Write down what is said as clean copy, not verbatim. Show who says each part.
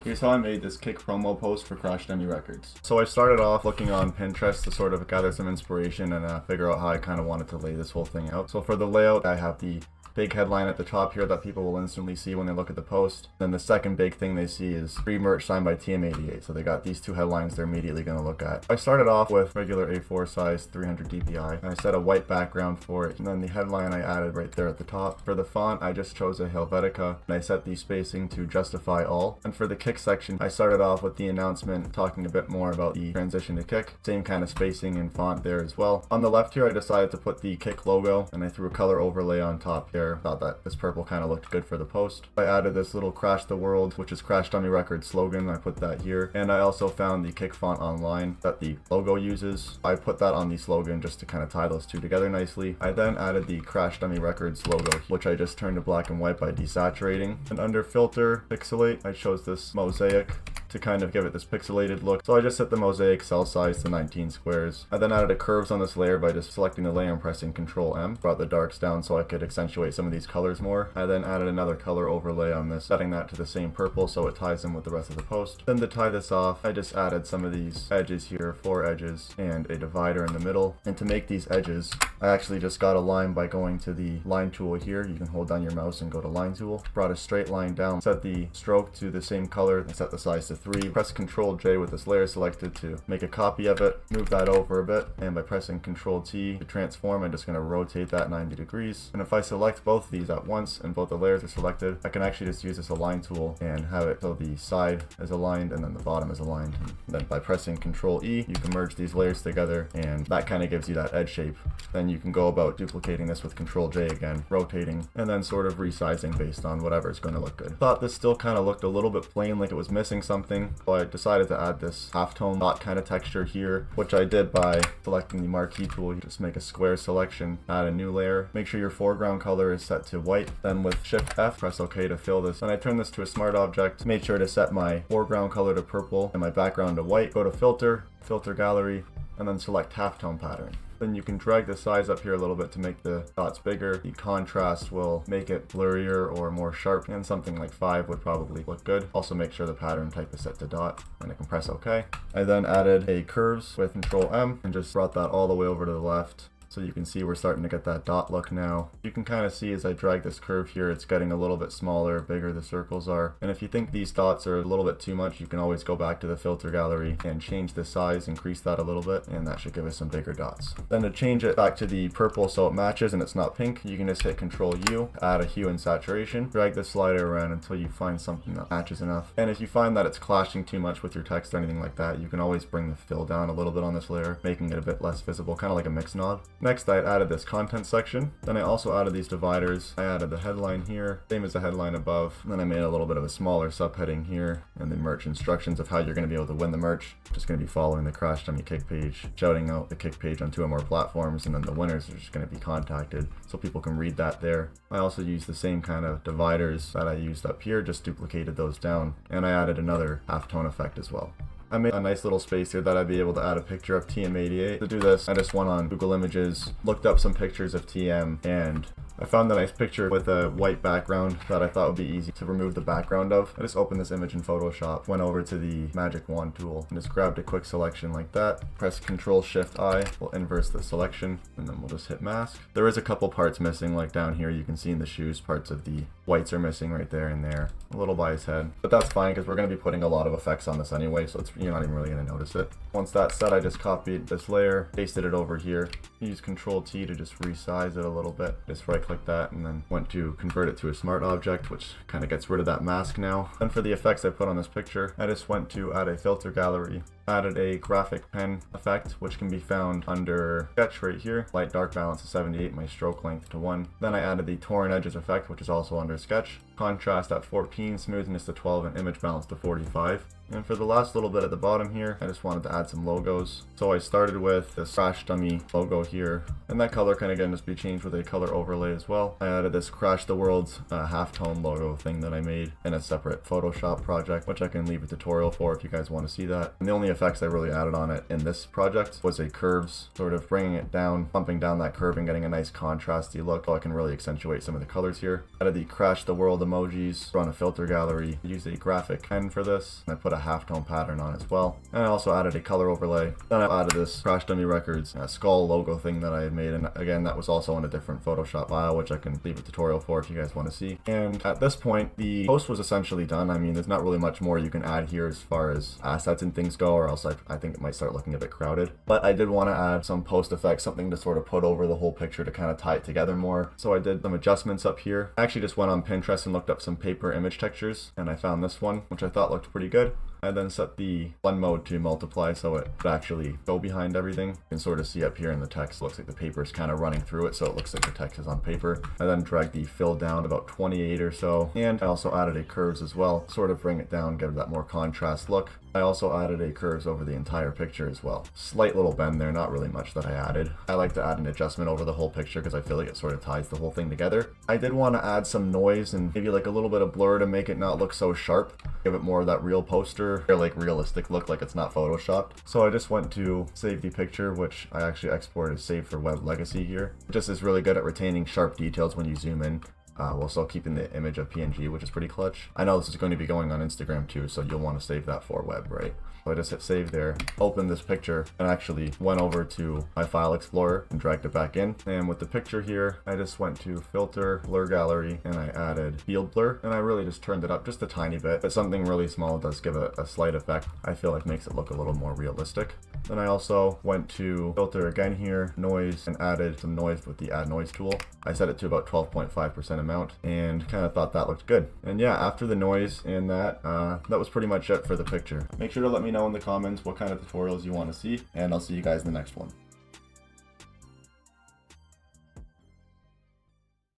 Speaker 1: Here's how I made this kick promo post for CrashDummy Records. So I started off looking on Pinterest to sort of gather some inspiration and figure out how I kind of wanted to lay this whole thing out. So for the layout, I have the big headline at the top here that people will instantly see when they look at the post. Then the second big thing they see is free merch signed by TM88. So they got these two headlines they're immediately going to look at. I started off with regular A4 size 300 dpi. And I set a white background for it. And then the headline I added right there at the top. For the font, I just chose a Helvetica and I set the spacing to justify all. And for the kick section, I started off with the announcement talking a bit more about the transition to kick. Same kind of spacing and font there as well. On the left here, I decided to put the kick logo and I threw a color overlay on top here. Thought that this purple kind of looked good for the post. I added this little Crash the World, which is CrashDummy Records slogan. I put that here. And I also found the kick font online that the logo uses. I put that on the slogan just to kind of tie those two together nicely. I then added the CrashDummy Records logo, which I just turned to black and white by desaturating. And under filter, pixelate, I chose this mosaic to kind of give it this pixelated look. So I just set the mosaic cell size to 19 squares. I then added a curves on this layer by just selecting the layer and pressing Ctrl M. Brought the darks down so I could accentuate some of these colors more. I then added another color overlay on this, setting that to the same purple so it ties in with the rest of the post. Then to tie this off, I just added some of these edges here, 4 edges, and a divider in the middle. And to make these edges, I actually just got a line by going to the line tool here. You can hold down your mouse and go to line tool. Brought a straight line down, set the stroke to the same color, and set the size to 3. Press Ctrl J with this layer selected to make a copy of it. Move that over a bit, and by pressing Ctrl T to transform, I'm just going to rotate that 90 degrees. And if I select both these at once and both the layers are selected, I can actually just use this align tool and have it so the side is aligned and then the bottom is aligned. And then by pressing Ctrl E, you can merge these layers together, and that kind of gives you that edge shape. Then you can go about duplicating this with Ctrl J again, rotating, and then sort of resizing based on whatever is going to look good. Thought this still kind of looked a little bit plain, like it was missing something, so I decided to add this halftone dot kind of texture here, which I did by selecting the marquee tool. You just make a square selection, add a new layer, make sure your foreground color is set to white, then with Shift F, press OK to fill this. And I turned this to a smart object, made sure to set my foreground color to purple and my background to white. Go to filter, filter gallery, and then select halftone pattern. Then you can drag the size up here a little bit to make the dots bigger. The contrast will make it blurrier or more sharp, and something like 5 would probably look good. Also make sure the pattern type is set to dot, and I can press OK. I then added a curves with Ctrl M and just brought that all the way over to the left. So you can see we're starting to get that dot look now. You can kind of see as I drag this curve here, it's getting a little bit smaller, bigger the circles are. And if you think these dots are a little bit too much, you can always go back to the filter gallery and change the size, increase that a little bit, and that should give us some bigger dots. Then to change it back to the purple so it matches and it's not pink, you can just hit Ctrl U, add a hue and saturation, drag the slider around until you find something that matches enough. And if you find that it's clashing too much with your text or anything like that, you can always bring the fill down a little bit on this layer, making it a bit less visible, kind of like a mix node. Next, I added this content section. Then I also added these dividers. I added the headline here, same as the headline above. And then I made a little bit of a smaller subheading here, and the merch instructions of how you're going to be able to win the merch. Just going to be following the CrashDummy kick page, shouting out the kick page on 2 or more platforms, and then the winners are just going to be contacted so people can read that there. I also used the same kind of dividers that I used up here, just duplicated those down, and I added another halftone effect as well. I made a nice little space here that I'd be able to add a picture of TM88. To do this, I just went on Google Images, looked up some pictures of TM, and I found a nice picture with a white background that I thought would be easy to remove the background of. I just opened this image in Photoshop, went over to the magic wand tool, and just grabbed a quick selection like that. Press Ctrl Shift I, we'll inverse the selection, and then we'll just hit mask. There is a couple parts missing, like down here you can see in the shoes, parts of the whites are missing right there and there. A little by his head. But that's fine because we're going to be putting a lot of effects on this anyway, so you're not even really going to notice it. Once that's set, I just copied this layer, pasted it over here. Use Ctrl T to just resize it a little bit. Just right click that and then went to convert it to a smart object, which kind of gets rid of that mask now. Then for the effects I put on this picture, I just went to add a filter gallery. Added a graphic pen effect, which can be found under sketch right here. Light dark balance to 78, my stroke length to 1. Then I added the torn edges effect, which is also under sketch. Contrast at 14, smoothness to 12, and image balance to 45. And for the last little bit at the bottom here, I just wanted to add some logos. So I started with this CrashDummy logo here, and that color can again just be changed with a color overlay as well. I added this Crash the World's halftone logo thing that I made in a separate Photoshop project, which I can leave a tutorial for if you guys want to see that. And the only effects I really added on it in this project was a curves, sort of bringing it down, bumping down that curve and getting a nice contrasty look so I can really accentuate some of the colors here. Added the Crash the World emojis, run a filter gallery, used a graphic pen for this, and I put a halftone pattern on as well. And I also added a color overlay. Then I added this CrashDummy Records skull logo thing that I had made, and again that was also in a different Photoshop file, which I can leave a tutorial for if you guys want to see. And at this point the post was essentially done. I mean, there's not really much more you can add here as far as assets and things go, or else I think it might start looking a bit crowded. But I did want to add some post effects, something to sort of put over the whole picture to kind of tie it together more. So I did some adjustments up here. I actually just went on Pinterest and looked up some paper image textures, and I found this one, which I thought looked pretty good. I then set the blend mode to multiply so it would actually go behind everything. You can sort of see up here in the text, it looks like the paper is kind of running through it, so it looks like the text is on paper. I then dragged the fill down to about 28 or so, and I also added a curves as well, sort of bring it down, give it that more contrast look. I also added a curves over the entire picture as well. Slight little bend there, not really much that I added. I like to add an adjustment over the whole picture because I feel like it sort of ties the whole thing together. I did want to add some noise and maybe like a little bit of blur to make it not look so sharp. Give it more of that real poster, or like realistic look, like it's not photoshopped. So I just went to save the picture, which I actually exported as save for web legacy here. It just is really good at retaining sharp details when you zoom in. While still keeping the image of PNG, which is pretty clutch. I know this is going to be going on Instagram too, so you'll want to save that for web, right? So I just hit save there, opened this picture, and actually went over to my file explorer and dragged it back in. And with the picture here, I just went to filter, blur gallery, and I added field blur, and I really just turned it up just a tiny bit, but something really small does give it a slight effect. I feel like makes it look a little more realistic. Then I also went to filter again here, noise, and added some noise with the add noise tool. I set it to about 12.5% amount and kind of thought that looked good. And yeah, after the noise and that was pretty much it for the picture. Make sure to let me know in the comments what kind of tutorials you want to see, and I'll see you guys in the next one.